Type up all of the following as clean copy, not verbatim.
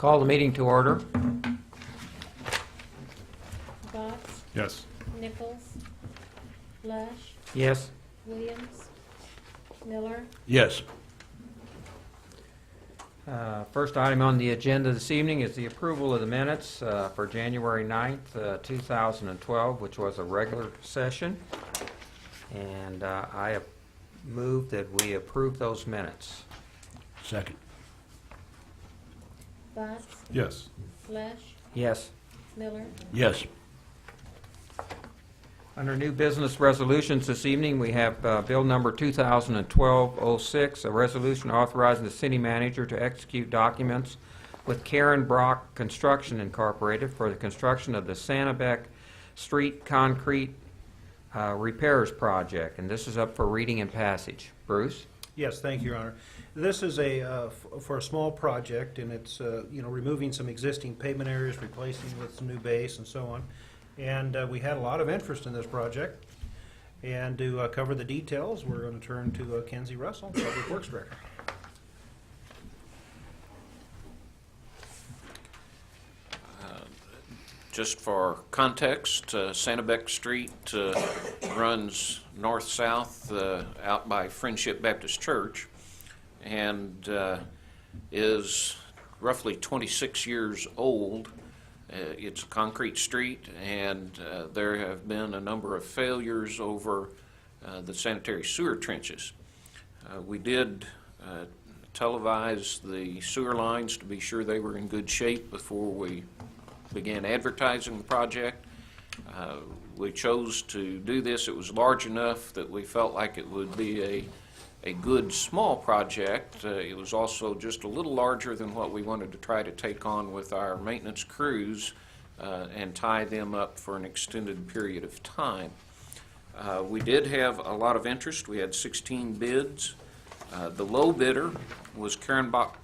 Call the meeting to order. Botts, Yes. Nichols, Lush, Yes. Williams, Miller, Yes. First item on the agenda this evening is the approval of the minutes for January 9th, 2012, which was a regular session. And I have moved that we approve those minutes. Second. Botts, Yes. Lush, Yes. Miller, Yes. Under new business resolutions this evening, we have Bill number 2012-06, a resolution authorizing the city manager to execute documents with Karen Brock Construction Incorporated for the construction of the Santabec Street Concrete Repairs Project. And this is up for reading and passage. Bruce? Yes, thank you, Your Honor. This is for a small project, and it's, removing some existing pavement areas, replacing with some new base and so on. And we had a lot of interest in this project. And to cover the details, we're going to turn to Kenzie Russell, Public Works Director. Just for context, Santabec Street runs north-south out by Friendship Baptist Church and is roughly 26 years old. It's a concrete street, and there have been a number of failures over the sanitary sewer trenches. We did televise the sewer lines to be sure they were in good shape before we began advertising the project. We chose to do this. It was large enough that we felt like it would be a good small project. It was also just a little larger than what we wanted to try to take on with our maintenance crews and tie them up for an extended period of time. We did have a lot of interest. We had 16 bids. The low bidder was Karen Brock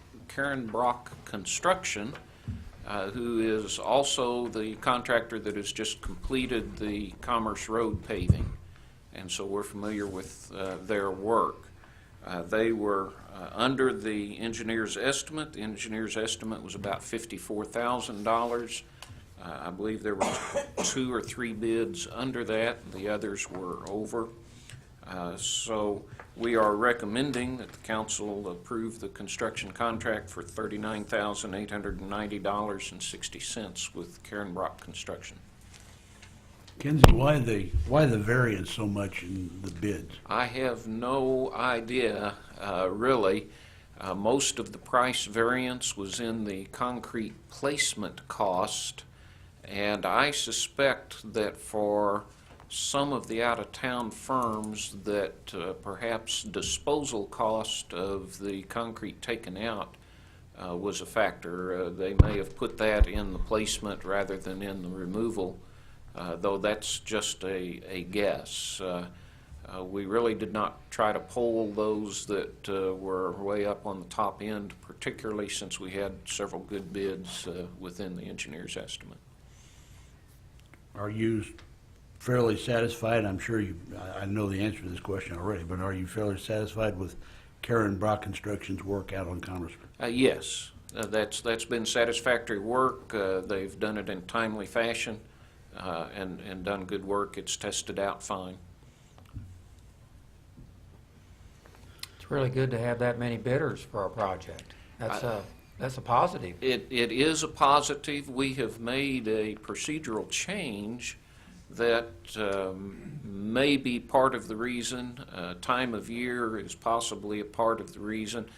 Construction, who is also the contractor that has just completed the Commerce Road paving. And so we're familiar with their work. They were under the engineer's estimate. The engineer's estimate was about $54,000. I believe there were 2 or 3 bids under that. The others were over. So we are recommending that the council approve the construction contract for $39,890.60 with Karen Brock Construction. Kenzie, why the variance so much in the bids? I have no idea, really. Most of the price variance was in the concrete placement cost, and I suspect that for some of the out-of-town firms that perhaps disposal cost of the concrete taken out was a factor. They may have put that in the placement rather than in the removal, though that's just a guess. We really did not try to poll those that were way up on the top end, particularly since we had several good bids within the engineer's estimate. Are you fairly satisfied? I'm sure I know the answer to this question already, but are you fairly satisfied with Karen Brock Construction's work out on Commerce? Yes, that's been satisfactory work. They've done it in timely fashion and done good work. It's tested out fine. It's really good to have that many bidders for our project. That's a positive. It is a positive. We have made a procedural change that may be part of the reason. Time of year is possibly a part of the reason.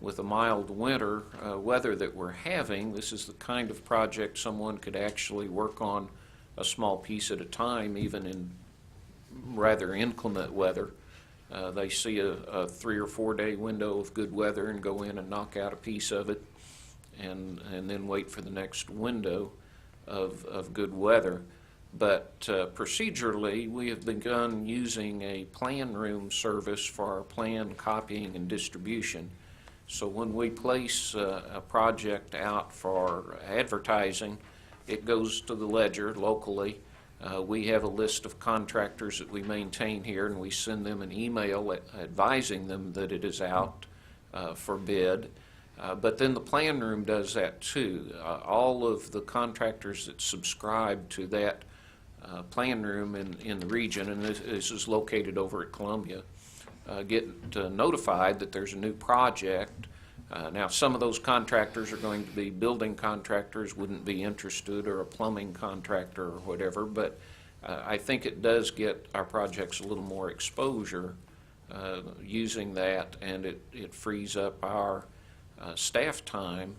With a mild winter weather that we're having, this is the kind of project someone could actually work on a small piece at a time, even in rather inclement weather. They see a 3 or 4 day window of good weather and go in and knock out a piece of it and then wait for the next window of good weather. But procedurally, we have begun using a plan room service for our plan copying and distribution. So when we place a project out for advertising, it goes to the ledger locally. We have a list of contractors that we maintain here, and we send them an email advising them that it is out for bid. But then the plan room does that too. All of the contractors that subscribe to that plan room in the region, and this is located over at Columbia, get notified that there's a new project. Now, some of those contractors are going to be building contractors, wouldn't be interested, or a plumbing contractor or whatever, but I think it does get our projects a little more exposure using that, and it frees up our staff time,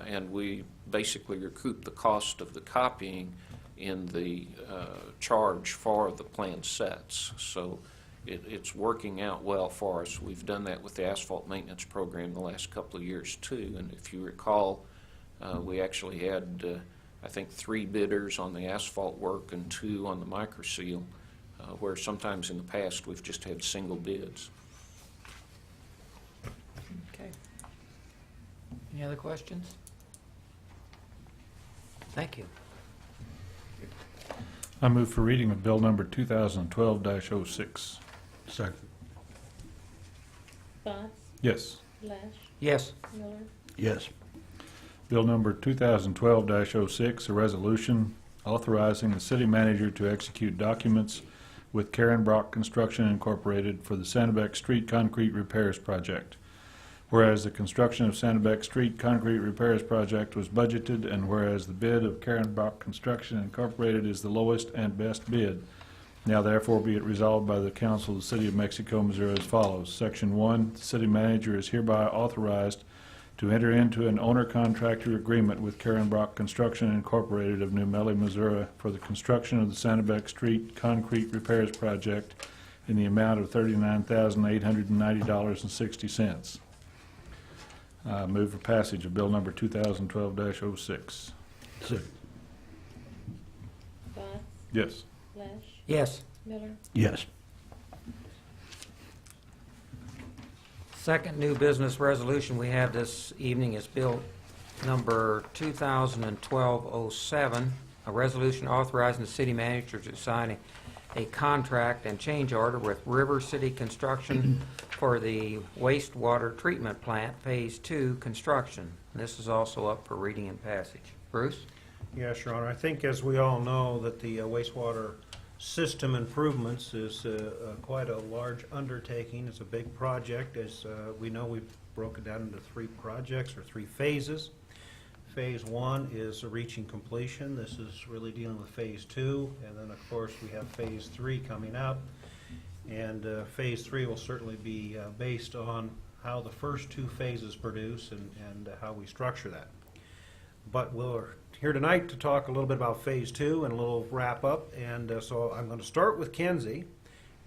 and we basically recoup the cost of the copying in the charge for the plan sets. So it's working out well for us. We've done that with the asphalt maintenance program the last couple of years too, and if you recall, we actually had I think 3 bidders on the asphalt work and 2 on the microseal, where sometimes in the past we've just had single bids. Okay. Any other questions? Thank you. I move for reading of bill number 2012-06. Second. Botts, Yes. Lesh, Yes. Miller, Yes. Bill number 2012-06, a resolution authorizing the city manager to execute documents with Karen Brock Construction Incorporated for the Santabec Street Concrete Repairs Project. Whereas the construction of Santabec Street Concrete Repairs Project was budgeted, and whereas the bid of Karen Brock Construction Incorporated is the lowest and best bid, now therefore be it resolved by the Council of the City of Mexico, Missouri as follows. Section 1, the city manager is hereby authorized to enter into an owner-contractor agreement with Karen Brock Construction Incorporated of New Melly, Missouri for the construction of the Santabec Street Concrete Repairs Project in the amount of $39,890.60. Move for passage of bill number 2012-06. Second. Botts, Yes. Lesh, Yes. Miller, Yes. Second new business resolution we have this evening is Bill number 2012-07, a resolution authorizing the city manager to sign a contract and change order with River City Construction for the wastewater treatment plant Phase 2 construction. This is also up for reading and passage. Bruce? Yes, Your Honor. I think, as we all know, that the wastewater system improvements is quite a large undertaking. It's a big project. As we know, we've broken down into 3 projects or 3 phases. Phase 1 is reaching completion. This is really dealing with Phase 2, and then, of course, we have Phase 3 coming up. And Phase 3 will certainly be based on how the first 2 phases produce and how we structure that. But we're here tonight to talk a little bit about Phase 2 and a little wrap up. And so I'm going to start with Kenzie,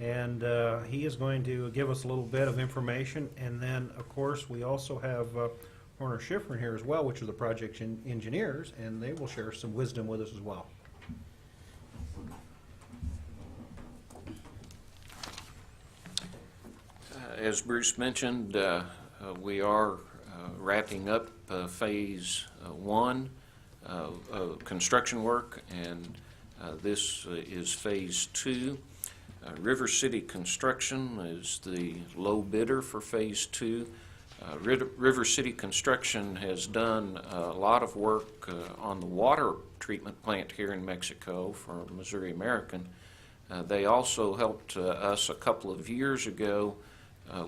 and he is going to give us a little bit of information. And then, of course, we also have Horner Schifrin here as well, which are the project engineers, and they will share some wisdom with us as well. As Bruce mentioned, we are wrapping up Phase 1 construction work, and this is Phase 2. River City Construction is the low bidder for Phase 2. River City Construction has done a lot of work on the water treatment plant here in Mexico for Missouri American. They also helped us a couple of years ago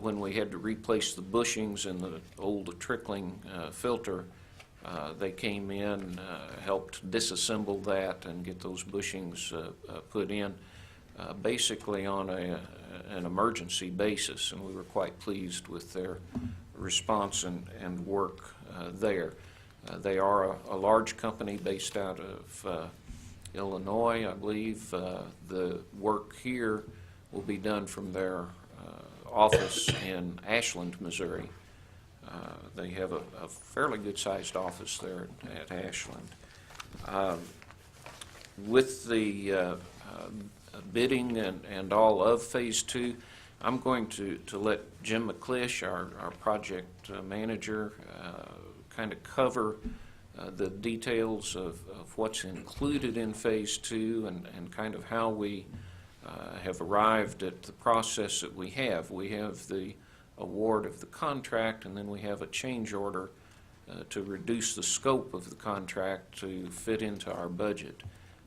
when we had to replace the bushings in the old trickling filter. They came in, helped disassemble that and get those bushings put in basically on an emergency basis, and we were quite pleased with their response and work there. They are a large company based out of Illinois, I believe. The work here will be done from their office in Ashland, Missouri. They have a fairly good-sized office there at Ashland. With the bidding and all of Phase 2, I'm going to let Jim McClish, our project manager, kind of cover the details of what's included in Phase 2 and kind of how we have arrived at the process that we have. We have the award of the contract, and then we have a change order to reduce the scope of the contract to fit into our budget.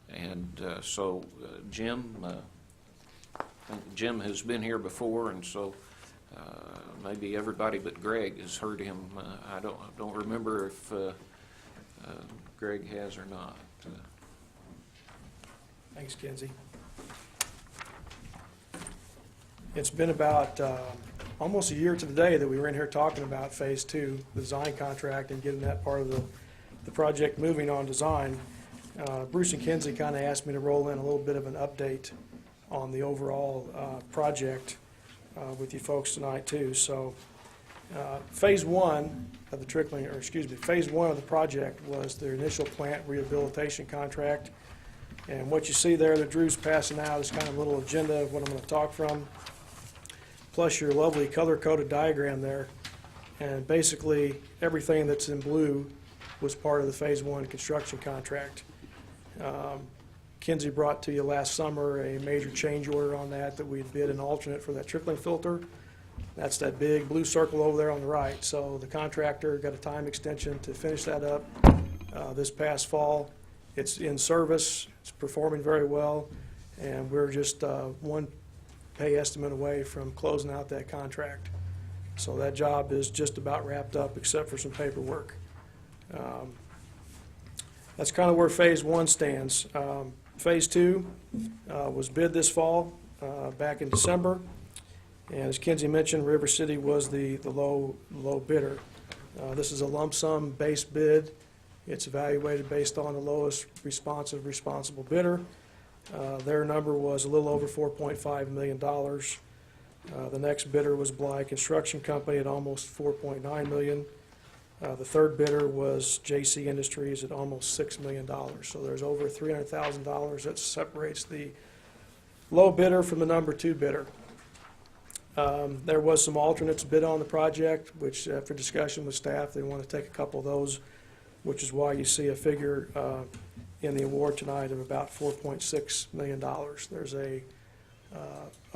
And so Jim, I think Jim has been here before, and so maybe everybody but Greg has heard him. I don't remember if Greg has or not. Thanks, Kinsey. It's been about almost a year to the day that we were in here talking about Phase 2, the design contract, and getting that part of the project moving on design. Bruce and Kinsey kind of asked me to roll in a little bit of an update on the overall project with you folks tonight too. So Phase 1 of the Phase 1 of the project was the initial plant rehabilitation contract. And what you see there that Drew's passing out is kind of a little agenda of what I'm going to talk from, plus your lovely color-coded diagram there. And basically, everything that's in blue was part of the Phase 1 construction contract. Kinsey brought to you last summer a major change order on that we bid an alternate for that trickling filter. That's that big blue circle over there on the right. So the contractor got a time extension to finish that up this past fall. It's in service, it's performing very well, and we're just one pay estimate away from closing out that contract. So that job is just about wrapped up except for some paperwork. That's kind of where Phase 1 stands. Phase 2 was bid this fall, back in December, and as Kinsey mentioned, River City was the low bidder. This is a lump sum base bid. It's evaluated based on the lowest responsible bidder. Their number was a little over $4.5 million. The next bidder was Bly Construction Company at almost $4.9 million. The third bidder was JC Industries at almost $6 million. So there's over $300,000 that separates the low bidder from the number 2 bidder. There was some alternates bid on the project, which after discussion with staff, they want to take a couple of those, which is why you see a figure in the award tonight of about $4.6 million. There's a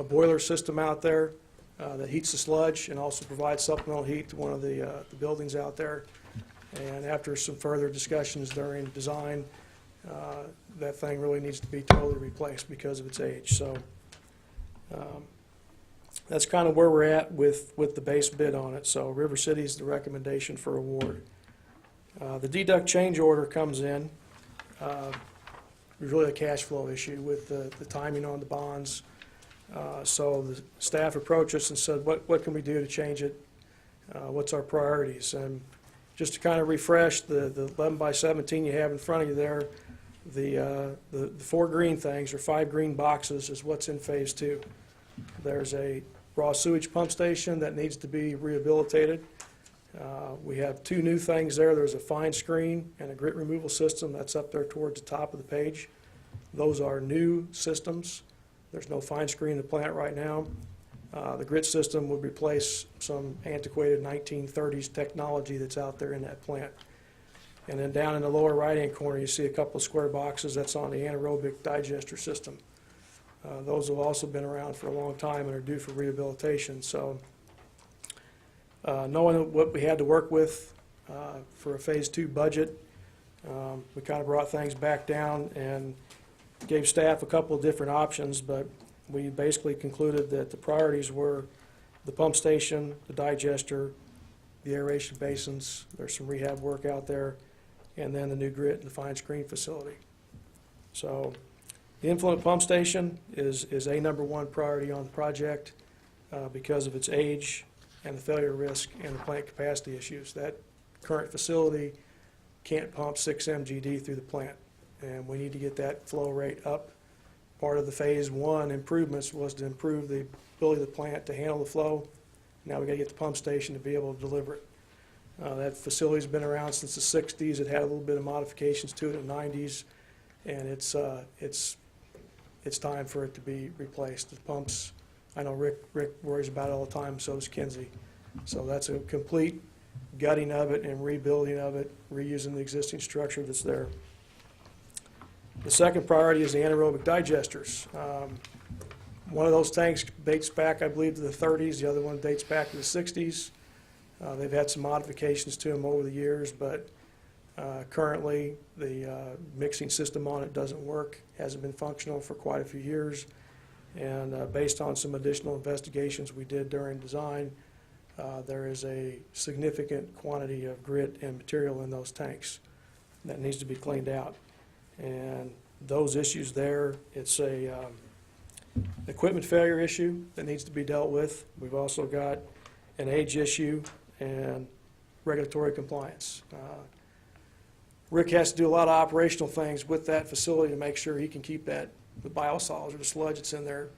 boiler system out there that heats the sludge and also provides supplemental heat to one of the buildings out there. And after some further discussions during design, that thing really needs to be totally replaced because of its age. So that's kind of where we're at with the base bid on it. So River City is the recommendation for award. The deduct change order comes in. There's really a cash flow issue with the timing on the bonds. So the staff approached us and said, what can we do to change it? What's our priorities? And just to kind of refresh, the 11 by 17 you have in front of you there, the 4 green things, or 5 green boxes, is what's in Phase 2. There's a raw sewage pump station that needs to be rehabilitated. We have 2 new things there. There's a fine screen and a grit removal system that's up there towards the top of the page. Those are new systems. There's no fine screen in the plant right now. The grit system would replace some antiquated 1930s technology that's out there in that plant. And then down in the lower right-hand corner, you see a couple of square boxes. That's on the anaerobic digester system. Those have also been around for a long time and are due for rehabilitation. So knowing what we had to work with for a Phase 2 budget, we kind of brought things back down and gave staff a couple of different options, but we basically concluded that the priorities were the pump station, the digester, the aeration basins, there's some rehab work out there, and then the new grit and the fine screen facility. So the influent pump station is a number 1 priority on the project because of its age and the failure risk and the plant capacity issues. That current facility can't pump 6 MGD through the plant, and we need to get that flow rate up. Part of the Phase 1 improvements was to improve the ability of the plant to handle the flow. Now we got to get the pump station to be able to deliver it. That facility's been around since the 60s. It had a little bit of modifications to it in the 90s, and it's time for it to be replaced. The pumps, I know Rick worries about it all the time, so does Kinsey. So that's a complete gutting of it and rebuilding of it, reusing the existing structure that's there. The second priority is the anaerobic digesters. One of those tanks dates back, I believe, to the 30s. The other one dates back to the 60s. They've had some modifications to them over the years, but currently the mixing system on it doesn't work, hasn't been functional for quite a few years. And based on some additional investigations we did during design, there is a significant quantity of grit and material in those tanks that needs to be cleaned out. And those issues there, it's a equipment failure issue that needs to be dealt with. We've also got an age issue and regulatory compliance. Rick has to do a lot of operational things with that facility to make sure he can keep the biosolids or the sludge that's in there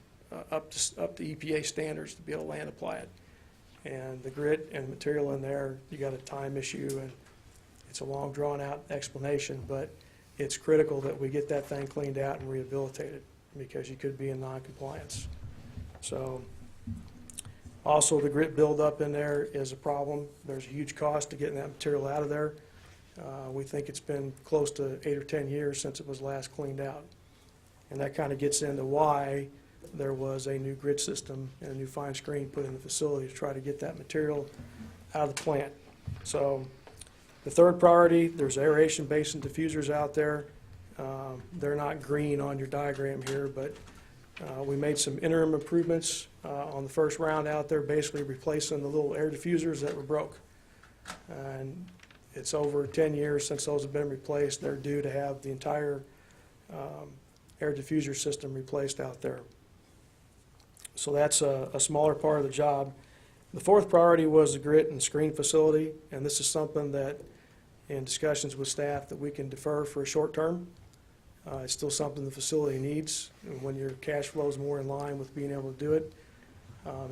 up to EPA standards to be able to land apply it. And the grit and material in there, you got a time issue, and it's a long drawn out explanation, but it's critical that we get that thing cleaned out and rehabilitated, because you could be in non-compliance. So also the grit buildup in there is a problem. There's a huge cost to getting that material out of there. We think it's been close to 8 or 10 years since it was last cleaned out. And that kind of gets into why there was a new grit system and a new fine screen put in the facility to try to get that material out of the plant. So the third priority, there's aeration basin diffusers out there. They're not green on your diagram here, but we made some interim improvements on the first round out there, basically replacing the little air diffusers that were broke. And it's over 10 years since those have been replaced. They're due to have the entire air diffuser system replaced out there. So that's a smaller part of the job. The fourth priority was the grit and screen facility, and this is something that, in discussions with staff, that we can defer for a short term. It's still something the facility needs, and when your cash flow is more in line with being able to do it.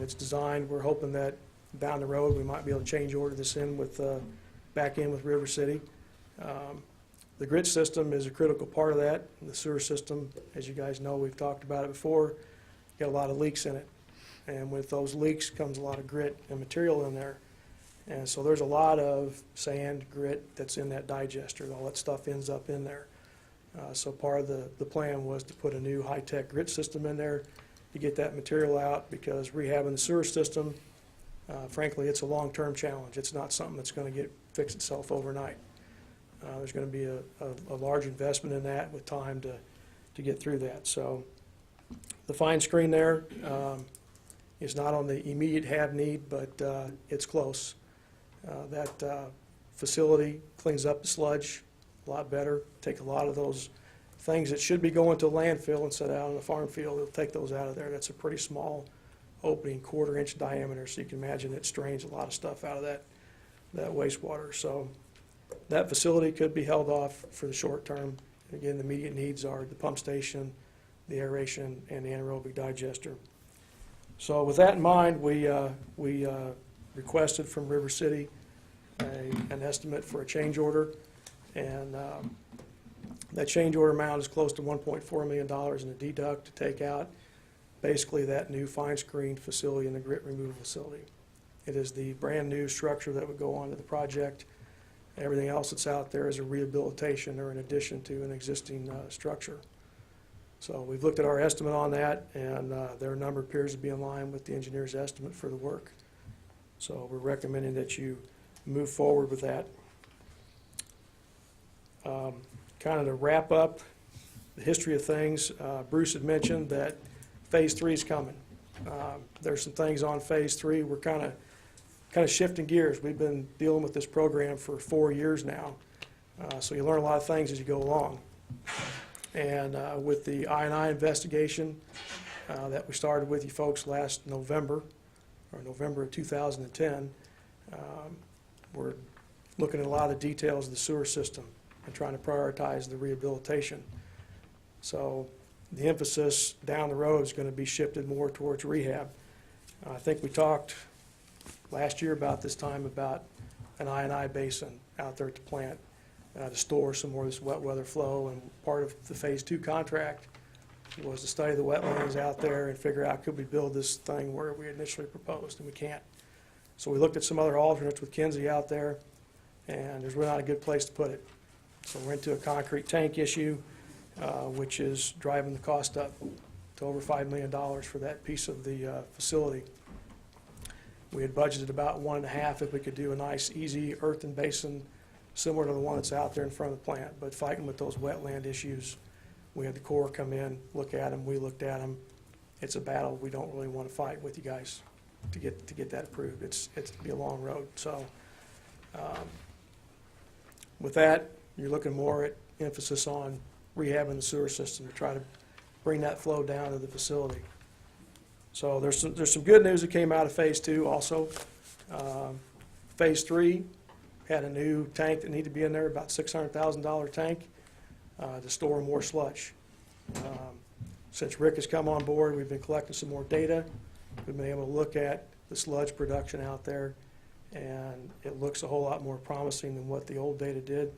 It's designed, we're hoping that down the road we might be able to change order this in with, back in with River City. The grit system is a critical part of that. The sewer system, as you guys know, we've talked about it before, got a lot of leaks in it. And with those leaks comes a lot of grit and material in there. And so there's a lot of sand, grit that's in that digester. All that stuff ends up in there. So part of the plan was to put a new high-tech grit system in there to get that material out, because rehabbing the sewer system, frankly, it's a long-term challenge. It's not something that's going to fix itself overnight. There's going to be a large investment in that with time to get through that. So the fine screen there is not on the immediate have need, but it's close. That facility cleans up the sludge a lot better. Take a lot of those things that should be going to a landfill instead of out on the farm field. It'll take those out of there. That's a pretty small opening, 1/4 inch diameter, so you can imagine it strains a lot of stuff out of that wastewater. So that facility could be held off for the short term. Again, the immediate needs are the pump station, the aeration, and the anaerobic digester. So with that in mind, we requested from River City an estimate for a change order, and that change order amount is close to $1.4 million in a deduct to take out basically that new fine screen facility and the grit removal facility. It is the brand new structure that would go onto the project. Everything else that's out there is a rehabilitation or an addition to an existing structure. So we've looked at our estimate on that, and their number appears to be in line with the engineer's estimate for the work. So we're recommending that you move forward with that. Kind of to wrap up the history of things, Bruce had mentioned that Phase 3 is coming. There's some things on Phase 3. We're kind of shifting gears. We've been dealing with this program for 4 years now, so you learn a lot of things as you go along. And with the I&I investigation that we started with you folks last November, or November of 2010, we're looking at a lot of the details of the sewer system and trying to prioritize the rehabilitation. So the emphasis down the road is going to be shifted more towards rehab. I think we talked last year about this time about an I&I basin out there at the plant to store some more of this wet weather flow, and part of the Phase 2 contract was to study the wetlands out there and figure out could we build this thing where we initially proposed, and we can't. So we looked at some other alternates with Kinsey out there, and there's really not a good place to put it. So we're into a concrete tank issue, which is driving the cost up. to over $5 million for that piece of the facility. We had budgeted about 1.5 if we could do a nice, easy earthen basin similar to the one that's out there in front of the plant. But fighting with those wetland issues, we had the Corps come in, look at them, we looked at them. It's a battle we don't really want to fight with you guys to get that approved. It's be a long road. So with that, you're looking more at emphasis on rehabbing the sewer system to try to bring that flow down to the facility. So there's some good news that came out of Phase 2 also. Phase 3 had a new tank that needed to be in there, about $600,000 tank to store more sludge. Since Rick has come on board, we've been collecting some more data. We've been able to look at the sludge production out there, and it looks a whole lot more promising than what the old data did.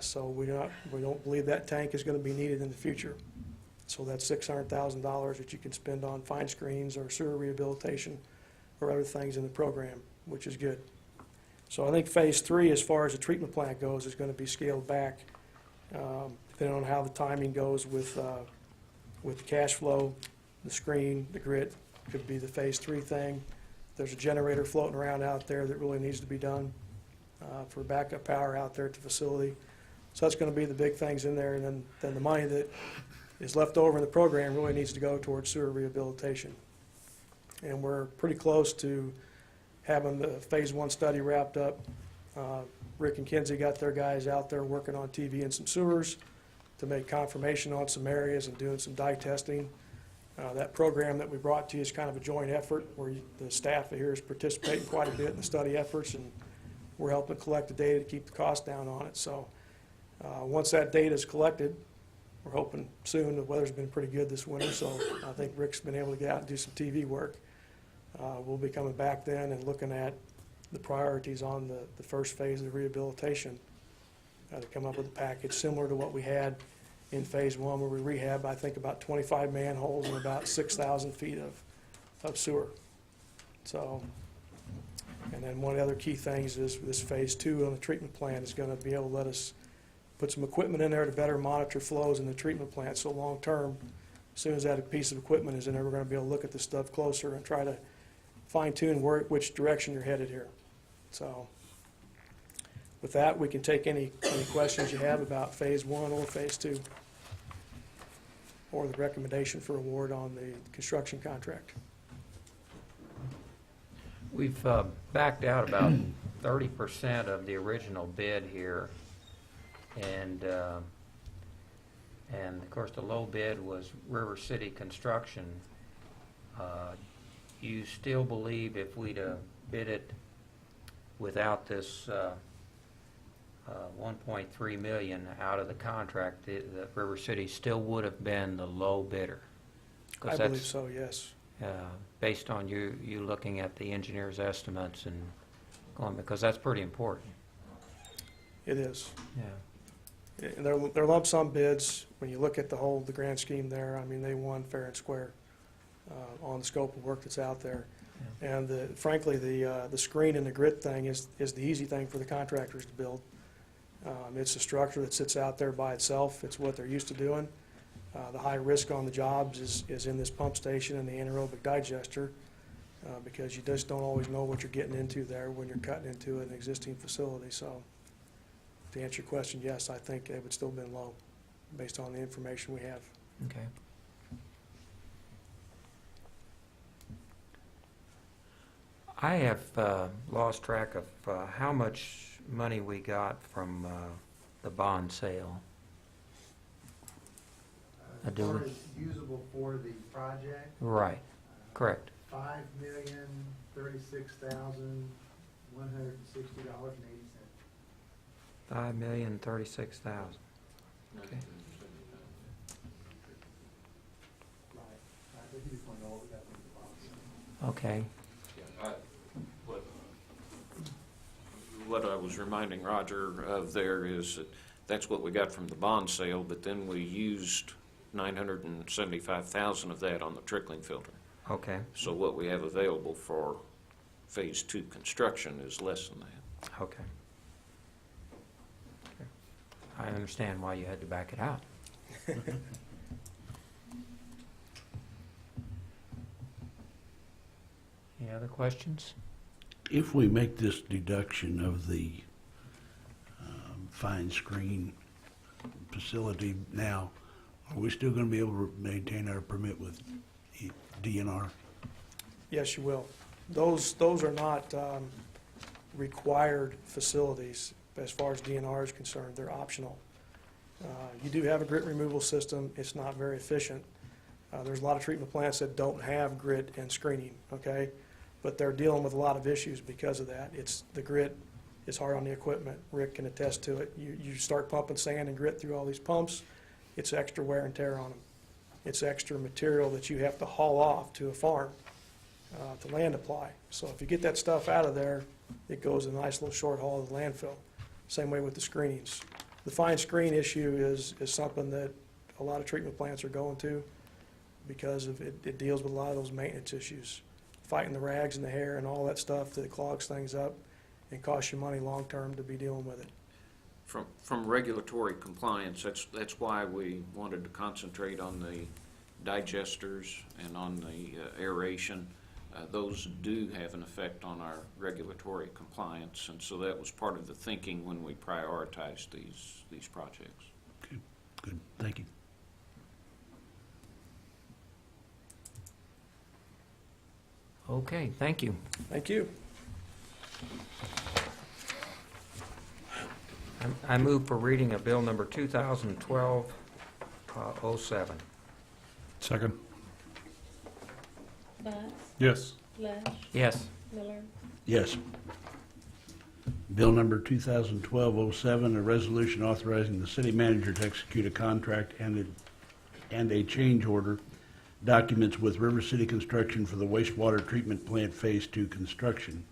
So we don't believe that tank is going to be needed in the future. So that's $600,000 that you can spend on fine screens or sewer rehabilitation or other things in the program, which is good. So I think Phase 3, as far as the treatment plant goes, is going to be scaled back, depending on how the timing goes with the cash flow, the screen, the grit. Could be the Phase 3 thing. There's a generator floating around out there that really needs to be done for backup power out there at the facility. So that's going to be the big things in there, and then the money that is left over in the program really needs to go towards sewer rehabilitation. And we're pretty close to having the Phase 1 study wrapped up. Rick and Kinsey got their guys out there working on TV and some sewers to make confirmation on some areas and doing some dye testing. That program that we brought to you is kind of a joint effort where the staff here is participating quite a bit in the study efforts, and we're helping collect the data to keep the cost down on it. So once that data is collected, we're hoping soon. The weather's been pretty good this winter, so I think Rick's been able to get out and do some TV work. We'll be coming back then and looking at the priorities on the first phase of the rehabilitation to come up with a package similar to what we had in Phase 1, where we rehabbed, I think, about 25 manholes and about 6,000 feet of sewer. So, and then one of the other key things is this Phase 2 on the treatment plant is going to be able to let us put some equipment in there to better monitor flows in the treatment plant. So long term, as soon as that piece of equipment is in there, we're going to be able to look at this stuff closer and try to fine tune which direction you're headed here. So with that, we can take any questions you have about Phase 1 or Phase 2, or the recommendation for award on the construction contract. We've backed out about 30% of the original bid here, and of course the low bid was River City Construction. You still believe if we'd bid it without this 1.3 million out of the contract, that River City still would have been the low bidder? 'Cause I believe that's, so, yes. based on you looking at the engineer's estimates and going, because that's pretty important. It is. Yeah. And they're lump sum bids. When you look at the grand scheme there, I mean, they won fair and square on the scope of work that's out there. Yeah. And frankly, the screen and the grit thing is the easy thing for the contractors to build. It's a structure that sits out there by itself. It's what they're used to doing. The high risk on the jobs is in this pump station and the anaerobic digester, because you just don't always know what you're getting into there when you're cutting into an existing facility. So to answer your question, yes, I think it would still have been low based on the information we have. Okay. I have lost track of how much money we got from the bond sale. As do far we- as usable for the project, Right, correct. $5,036,160.80. $5,036,000. Okay. Right. I think you just want to know what we got from the box. Okay. What I was reminding Roger of there is that that's what we got from the bond sale, but then we used $975,000 of that on the trickling filter. Okay. So what we have available for Phase 2 construction is less than that. Okay. I understand why you had to back it out. Any other questions? If we make this deduction of the fine screen facility now, are we still going to be able to maintain our permit with DNR? Yes, you will. Those are not required facilities as far as DNR is concerned. They're optional. You do have a grit removal system. It's not very efficient. There's a lot of treatment plants that don't have grit and screening, okay? But they're dealing with a lot of issues because of that. The grit is hard on the equipment. Rick can attest to it. You start pumping sand and grit through all these pumps, it's extra wear and tear on them. It's extra material that you have to haul off to a farm to land apply. So if you get that stuff out of there, it goes a nice little short haul to the landfill. Same way with the screenings. The fine screen issue is something that a lot of treatment plants are going to because of it deals with a lot of those maintenance issues. Fighting the rags and the hair and all that stuff that clogs things up and costs you money long-term to be dealing with it. From regulatory compliance, that's why we wanted to concentrate on the digesters and on the aeration. Those do have an effect on our regulatory compliance, and so that was part of the thinking when we prioritized these projects. Okay, good, thank you. Okay, thank you. Thank you. I move for reading of Bill number 2012-07. Second. Bus, Yes. Lush, Yes. Miller, Yes. Bill number 2012-07, a resolution authorizing the city manager to execute a contract and a change order documents with River City Construction for the wastewater treatment plant Phase 2 construction.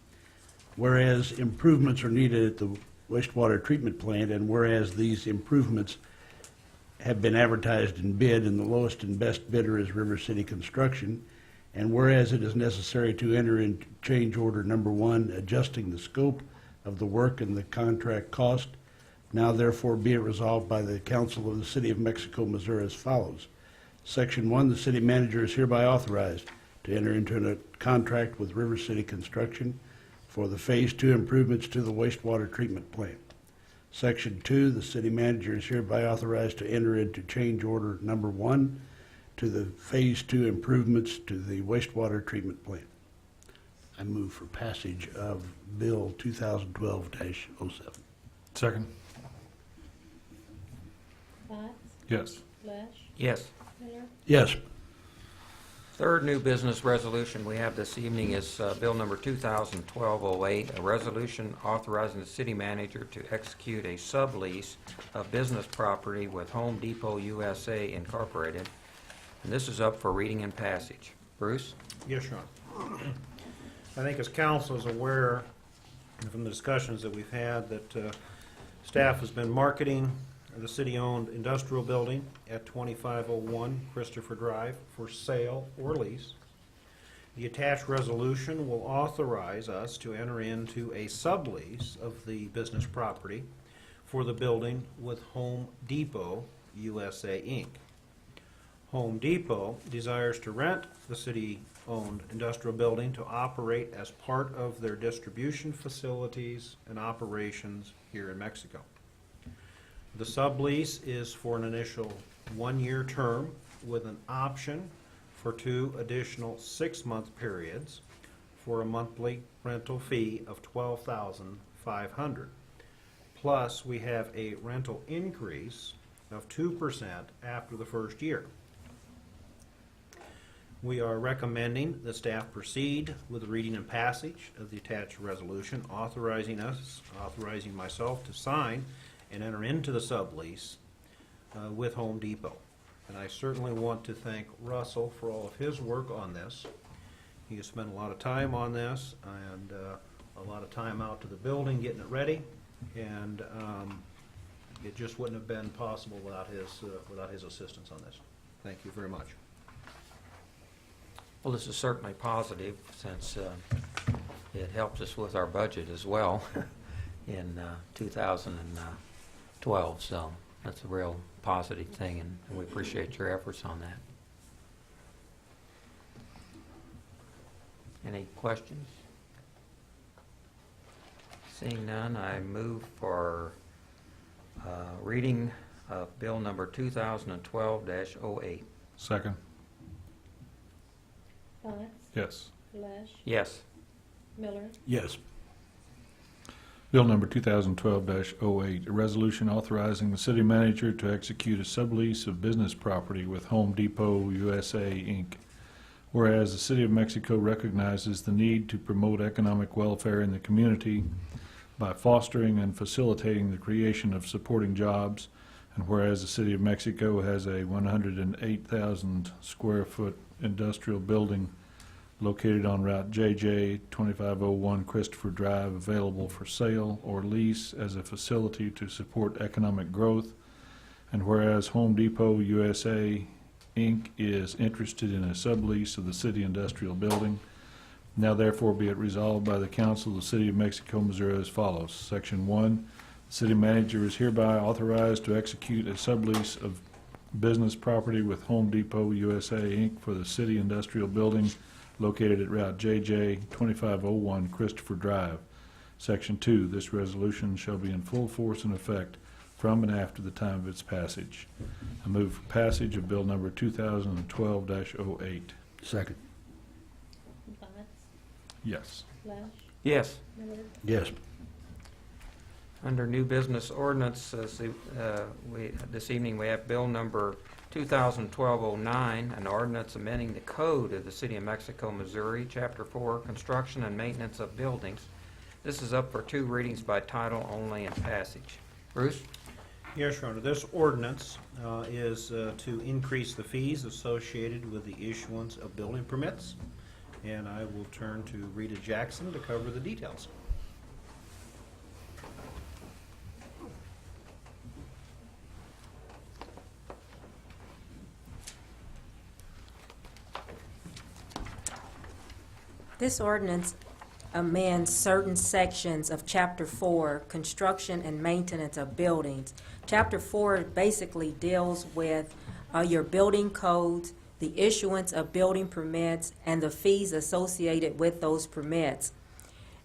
Whereas improvements are needed at the wastewater treatment plant, and whereas these improvements have been advertised and bid, and the lowest and best bidder is River City Construction, and whereas it is necessary to enter into change order number 1, adjusting the scope of the work and the contract cost, now therefore be it resolved by the Council of the City of Mexico, Missouri as follows. Section 1, the city manager is hereby authorized to enter into a contract with River City Construction for the Phase 2 improvements to the wastewater treatment plant. Section 2, the city manager is hereby authorized to enter into change order number 1 to the Phase 2 improvements to the wastewater treatment plant. I move for passage of Bill 2012-07. Second. Bus, Yes. Lush, Yes. Miller, Yes. Third new business resolution we have this evening is Bill number 2012-08, a resolution authorizing the city manager to execute a sublease of business property with Home Depot USA Incorporated. And this is up for reading and passage. Bruce? Yes, Your Honor. I think as council is aware from the discussions that we've had that staff has been marketing the city-owned industrial building at 2501 Christopher Drive for sale or lease. The attached resolution will authorize us to enter into a sublease of the business property for the building with Home Depot USA, Inc. Home Depot desires to rent the city-owned industrial building to operate as part of their distribution facilities and operations here in Mexico. The sublease is for an initial 1-year term with an option for 2 additional 6-month periods for a monthly rental fee of $12,500. Plus, we have a rental increase of 2% after the first year. We are recommending the staff proceed with the reading and passage of the attached resolution authorizing myself to sign and enter into the sublease with Home Depot. And I certainly want to thank Russell for all of his work on this. He has spent a lot of time on this and a lot of time out to the building getting it ready, and it just wouldn't have been possible without his assistance on this. Thank you very much. Well, this is certainly positive since it helps us with our budget as well in 2012. So that's a real positive thing, and we appreciate your efforts on that. Any questions? Seeing none, I move for reading of Bill number 2012-08. Second. Bott, Yes. Lesh, Yes. Miller, Yes. Bill number 2012-08, a resolution authorizing the city manager to execute a sublease of business property with Home Depot USA, Inc. Whereas the City of Mexico recognizes the need to promote economic welfare in the community by fostering and facilitating the creation of supporting jobs, and whereas the City of Mexico has a 108,000 square foot industrial building located on Route JJ 2501 Christopher Drive available for sale or lease as a facility to support economic growth, and whereas Home Depot USA, Inc. is interested in a sublease of the city industrial building, now therefore be it resolved by the Council of the City of Mexico, Missouri as follows. Section 1, the city manager is hereby authorized to execute a sublease of business property with Home Depot USA, Inc. for the city industrial building located at Route JJ 2501 Christopher Drive. Section 2, this resolution shall be in full force and effect from and after the time of its passage. I move for passage of Bill number 2012-08. Second. Bott, Yes. Lesh, Yes. Miller, Yes. Under new business ordinance, this evening we have Bill number 2012-09, an ordinance amending the code of the City of Mexico, Missouri, Chapter 4, Construction and Maintenance of Buildings. This is up for 2 readings by title only and passage. Bruce? Yes, Your Honor, this ordinance is to increase the fees associated with the issuance of building permits, and I will turn to Rita Jackson to cover the details. This ordinance amends certain sections of Chapter 4, Construction and Maintenance of Buildings. Chapter 4 basically deals with your building codes, the issuance of building permits, and the fees associated with those permits.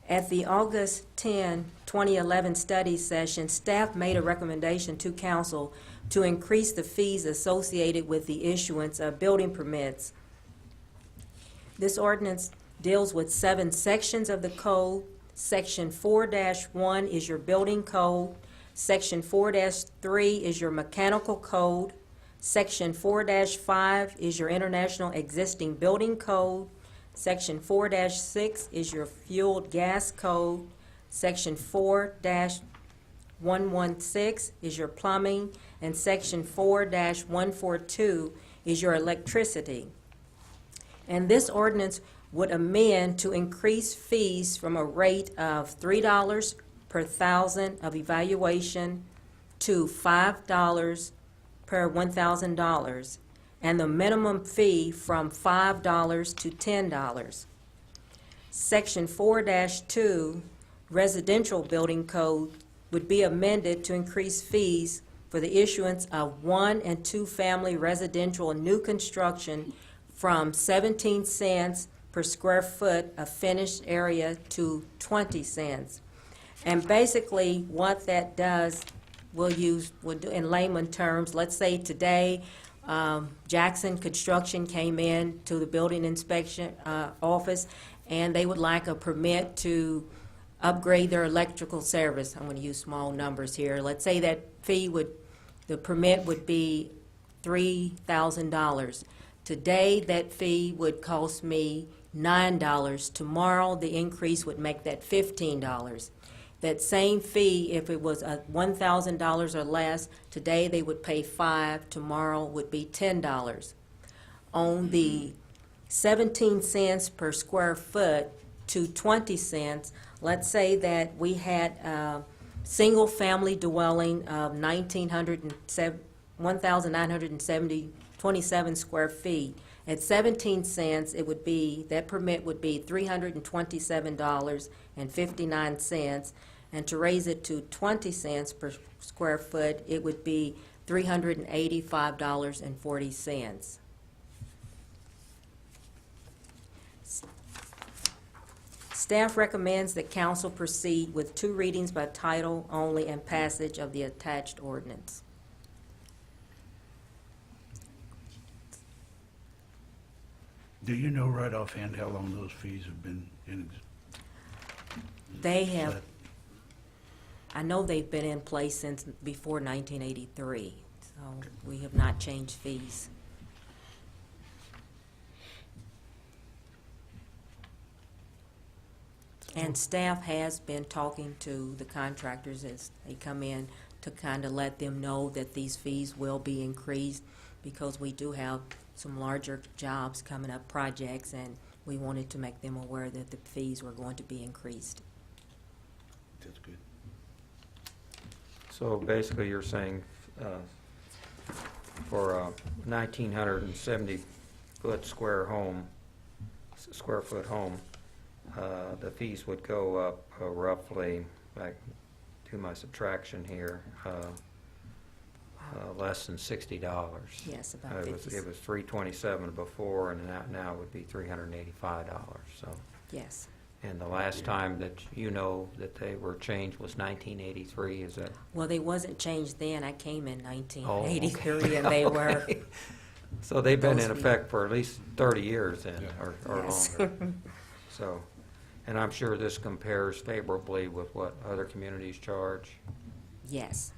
At the August 10, 2011 study session, staff made a recommendation to council to increase the fees associated with the issuance of building permits. This ordinance deals with 7 sections of the code. Section 4-1 is your building code. Section 4-3 is your mechanical code. Section 4-5 is your international existing building code. Section 4-6 is your fueled gas code. Section 4-116 is your plumbing. And Section 4-142 is your electricity. And this ordinance would amend to increase fees from a rate of $3 per thousand of evaluation to $5 per $1,000, and the minimum fee from $5 to $10. Section 4-2, residential building code, would be amended to increase fees for the issuance of 1 and 2 family residential new construction from 17 cents per square foot of finished area to 20 cents. And basically what that does, we'll do in layman terms, let's say today Jackson Construction came in to the building inspection office, and they would like a permit to upgrade their electrical service. I'm going to use small numbers here. Let's say that the permit would be $3,000. Today, that fee would cost me $9. Tomorrow, the increase would make that $15. That same fee, if it was $1,000 or less, today they would pay $5, tomorrow would be $10. On the 17 cents per square foot to 20 cents, let's say that we had a single-family dwelling of 1,927 square feet. At 17 cents, that permit would be $327.59, and to raise it to 20 cents per square foot, it would be $385.40. Staff recommends that council proceed with 2 readings by title only and passage of the attached ordinance. Do you know right offhand how long those fees have been in? They have, I know they've been in place since before 1983, so we have not changed fees. And staff has been talking to the contractors as they come in to kind of let them know that these fees will be increased because we do have some larger jobs coming up, projects, and we wanted to make them aware that the fees were going to be increased. That's good. So basically, you're saying for a 1,970-foot square foot home, the fees would go up roughly, I do my subtraction here, less than $60. Yes, about It was 50. $327 before, and now it would be $385. So, Yes. and the last time that you know that they were changed was 1983. Is that? Well, they wasn't changed then. I came in Oh, 1983, okay. and they were, Okay. So they've been in Those effect for at least 30 years then, Yeah. or Yes. longer. So, and I'm sure this compares favorably with what other communities charge. yes.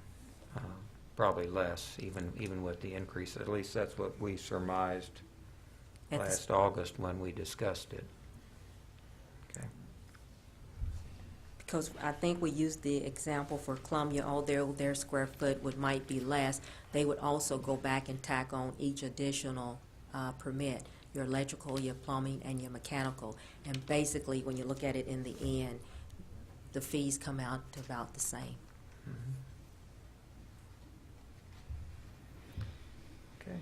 Probably less, even with the increase. At least that's what we surmised At the s- last August when we discussed it. Okay. Because I think we used the example for Columbia, although their square foot might be less, they would also go back and tack on each additional permit, your electrical, your plumbing, and your mechanical. And basically, when you look at it in the end, the fees come out to about the same. Okay.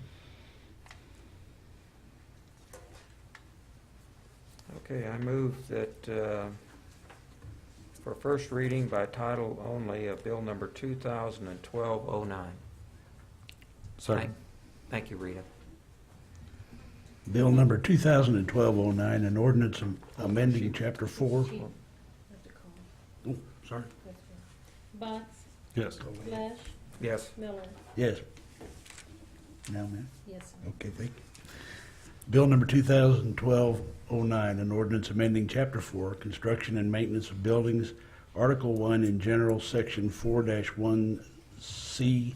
Okay, I move that for first reading by title only of Bill number 2012-09. Second. Thank you, Rita. Bill number 2012-09, an ordinance amending Chapter 4. Have to call. Oh, sorry. Box, Yes. Flash, Yes. Miller. Yes. Now, ma'am? Yes, sir. Okay, thank you. Bill number 2012-09, an ordinance amending Chapter 4, Construction and Maintenance of Buildings, Article 1 in general, Section 4-1C,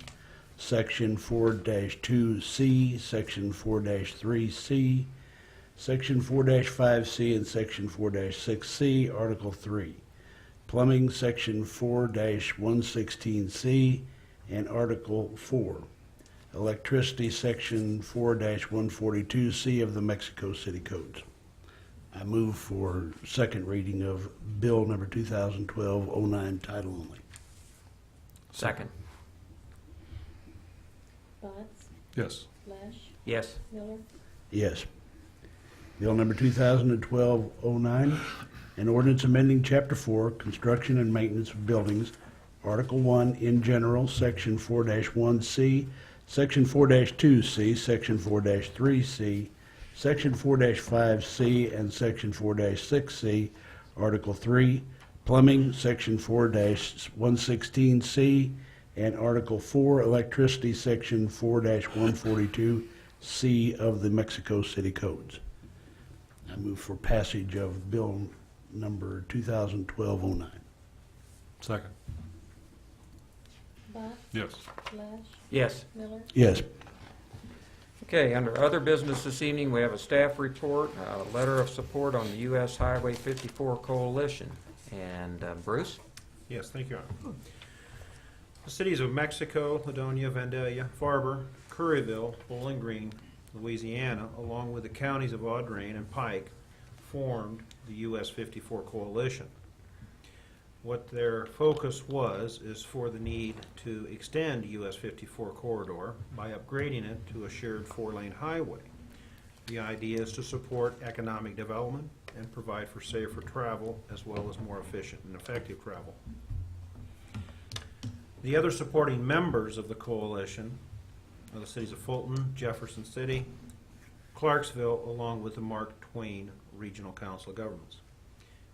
Section 4-2C, Section 4-3C, Section 4-5C, and Section 4-6C, Article 3. Plumbing, Section 4-116C, and Article 4. Electricity, Section 4-142C of the Mexico City Codes. I move for second reading of Bill number 2012-09, title only. Second. Box, Yes. Flash, Yes. Miller. Yes. Bill number 2012-09, an ordinance amending Chapter 4, Construction and Maintenance of Buildings, Article 1 in general, Section 4-1C, Section 4-2C, Section 4-3C, Section 4-5C, and Section 4-6C, Article 3, Plumbing, Section 4-116C, and Article 4, Electricity, Section 4-142C of the Mexico City Codes. I move for passage of Bill number 2012-09. Second. Box, Yes. Flash, Yes. Miller. Yes. Okay, under other business this evening, we have a staff report, a letter of support on the U.S. Highway 54 Coalition. And Bruce? Yes, thank you, Your Honor. The cities of Mexico, Ladonia, Vandalia, Farber, Curryville, Bowling Green, Louisiana, along with the counties of Audrain and Pike, formed the US 54 Coalition. What their focus is for the need to extend US 54 corridor by upgrading it to a shared 4-lane highway. The idea is to support economic development and provide for safer travel as well as more efficient and effective travel. The other supporting members of the coalition are the cities of Fulton, Jefferson City, Clarksville, along with the Mark Twain Regional Council of Governments.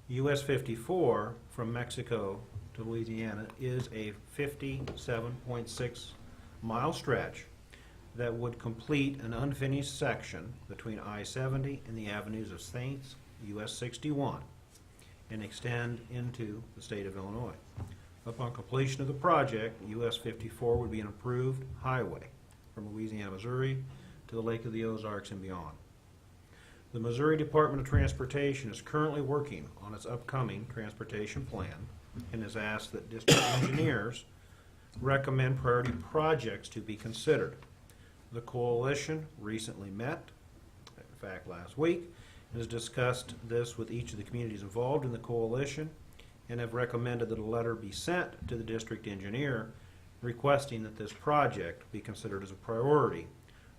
US 54 from Mexico to Louisiana is a 57.6 mile stretch that would complete an unfinished section between I-70 and the avenues of Saints, US 61, and extend into the state of Illinois. Upon completion of the project, US 54 would be an approved highway from Louisiana, Missouri to the Lake of the Ozarks and beyond. The Missouri Department of Transportation is currently working on its upcoming transportation plan and has asked that district engineers recommend priority projects to be considered. The coalition recently met, in fact last week, and has discussed this with each of the communities involved in the coalition and have recommended that a letter be sent to the district engineer requesting that this project be considered as a priority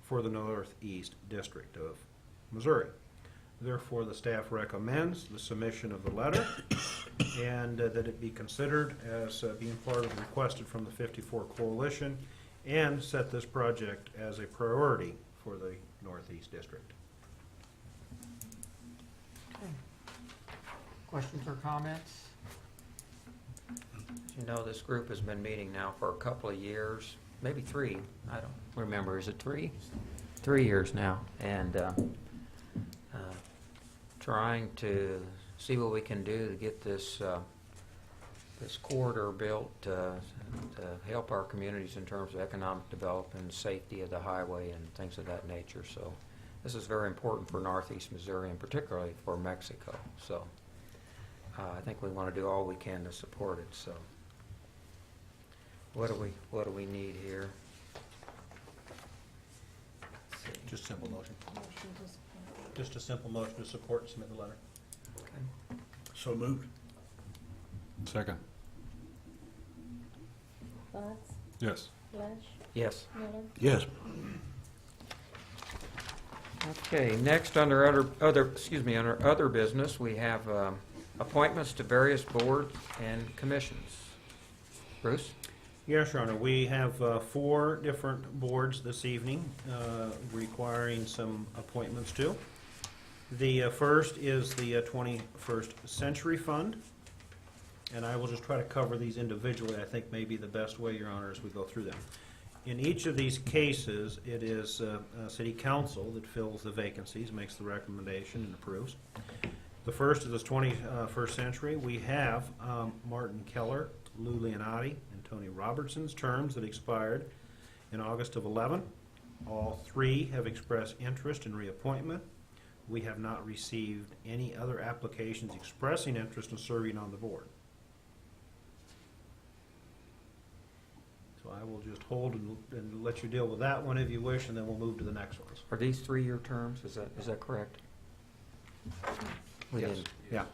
for the Northeast District of Missouri. Therefore, the staff recommends the submission of the letter and that it be considered as being part of the requested from the 54 Coalition and set this project as a priority for the Northeast District. Questions or comments? As you know, this group has been meeting now for a couple of years, maybe 3. I don't remember. Is it 3? 3 years now. And trying to see what we can do to get this this corridor built to help our communities in terms of economic development and safety of the highway and things of that nature. So this is very important for Northeast Missouri and particularly for Mexico. So I think we want to do all we can to support it. So what do we need here? Just simple motion. Motion to support. Just a simple motion to support and submit the letter. Okay. So moved. Second. Butts, Yes. Lesh, Yes. Miller, Yes. Okay, next under under other business, we have appointments to various boards and commissions. Bruce? Yes, Your Honor, we have 4 different boards this evening requiring some appointments to. The first is the 21st Century Fund, and I will just try to cover these individually. I think may be the best way, Your Honor, as we go through them. In each of these cases, it is City Council that fills the vacancies, makes the recommendation, and approves. The first is this 21st Century. We have Martin Keller, Lou Leonati, and Tony Robertson's terms that expired in August of 11. All 3 have expressed interest in reappointment. We have not received any other applications expressing interest in serving on the board. So I will just hold and let you deal with that one if you wish, and then we'll move to the next ones. Are these 3-year terms? Is that correct? We Yes. didn't- Yeah.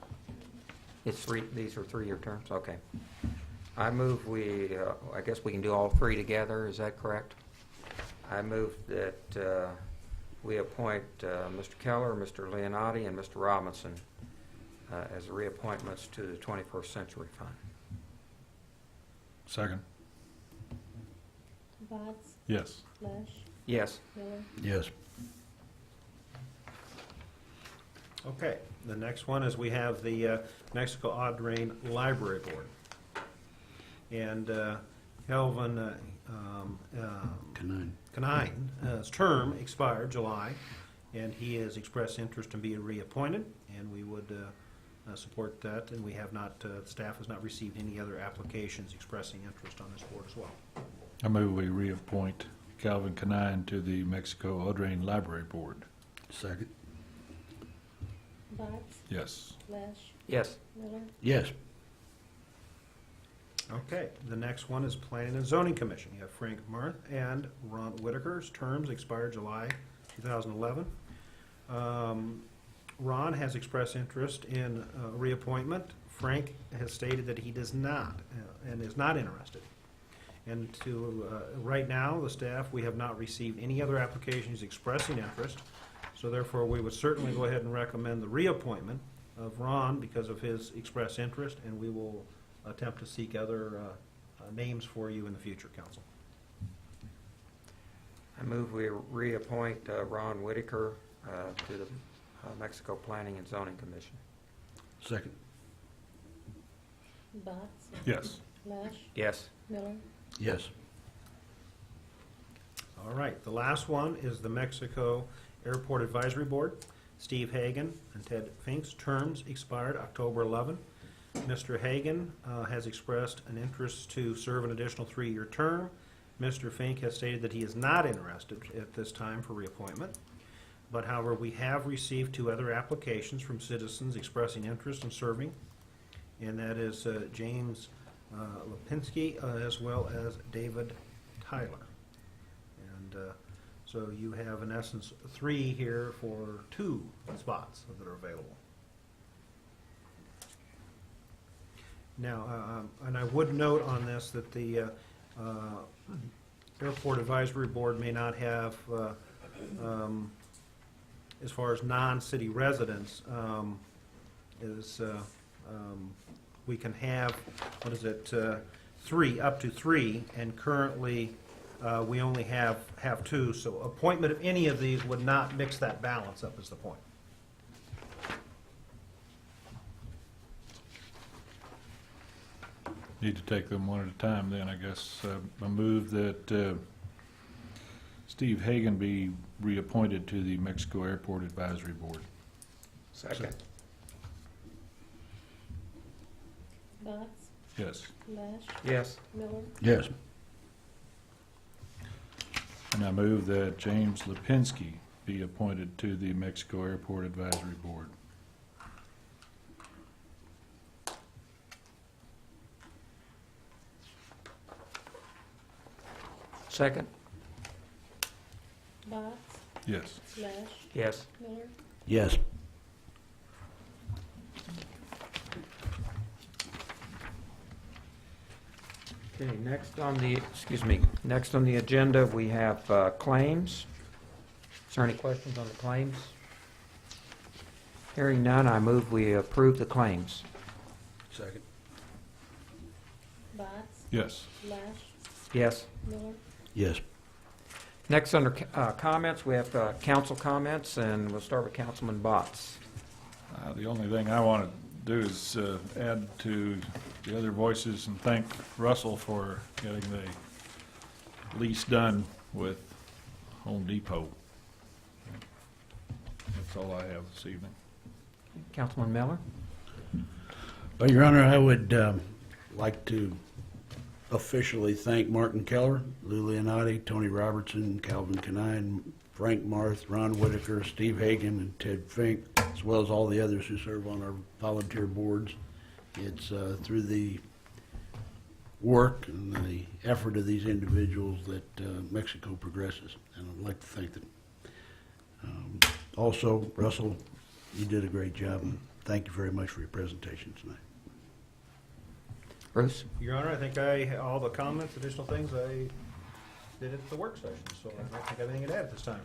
It's 3, these are 3-year terms? Okay. I move I guess we can do all 3 together, is that correct? I move that we appoint Mr. Keller, Mr. Leonati, and Mr. Robinson as reappointments to the 21st Century Fund. Second. Butts, Yes. Lesh, Yes. Miller, Yes. Okay, the next one is we have the Mexico Audrain Library Board. And Kelvin Canine's term expired July, and he has expressed interest in being reappointed, and we would support that, and we have not, staff has not received any other applications expressing interest on this board as well. I move we reappoint Calvin Canine to the Mexico Audrain Library Board. Second. Butts, Yes. Lesh, Yes. Miller, Yes. Okay, the next one is Planning and Zoning Commission. You have Frank Marth and Ron Whitaker's terms expired July 2011. Ron has expressed interest in reappointment. Frank has stated that he does not and is not interested. And right now, the staff, we have not received any other applications expressing interest. So therefore, we would certainly go ahead and recommend the reappointment of Ron because of his expressed interest, and we will attempt to seek other names for you in the future, Council. I move we reappoint Ron Whitaker to the Mexico Planning and Zoning Commission. Second. Butts, Yes. Lesh, Yes. Miller, Yes. All right, the last one is the Mexico Airport Advisory Board. Steve Hagan and Ted Fink's terms expired October 11. Mr. Hagan has expressed an interest to serve an additional 3-year term. Mr. Fink has stated that he is not interested at this time for reappointment. But however, we have received 2 other applications from citizens expressing interest in serving, and that is James Lipinski as well as David Tyler. And so you have in essence 3 here for 2 spots that are available. Now, and I would note on this that the Airport Advisory Board may not have, as far as non-city residents, we can have, 3, up to 3, and currently we only have 2, so appointment of any of these would not mix that balance up is the point. Need to take them one at a time then, I guess. I move that Steve Hagan be reappointed to the Mexico Airport Advisory Board. Second. Butts, Yes. Lesh, Yes. Miller, Yes. And I move that James Lipinski be appointed to the Mexico Airport Advisory Board. Second. Butts, Yes. Lesh, Yes. Miller, Yes. Okay, next on the agenda, we have claims. Is there any questions on the claims? Hearing none, I move we approve the claims. Second. Butts, Yes. Lesh, Yes. Miller, Yes. Next, under comments, we have council comments, and we'll start with Councilman Botts. The only thing I want to do is add to the other voices and thank Russell for getting the lease done with Home Depot. That's all I have this evening. Councilman Miller? Well, Your Honor, I would like to officially thank Martin Keller, Lou Leonardi, Tony Robertson, Calvin Canine, Frank Marth, Ron Whitaker, Steve Hagan, and Ted Fink, as well as all the others who serve on our volunteer boards. It's through the work and the effort of these individuals that Mexico progresses, and I'd like to thank them. Also, Russell, you did a great job, and thank you very much for your presentation tonight. Bruce? Your Honor, I think all the comments, additional things I did at the work session, so I don't think I have anything to add at this time.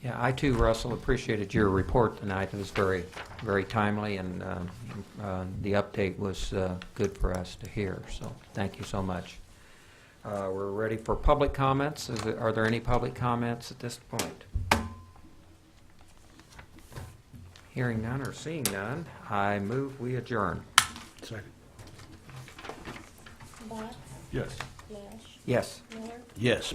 Yeah, I too, Russell, appreciated your report tonight. It was very, very timely, and the update was good for us to hear, so thank you so much. We're ready for public comments. Are there any public comments at this point? Hearing none or seeing none, I move we adjourn. Second. Butts, Yes. Lesh, Yes. Miller, Yes.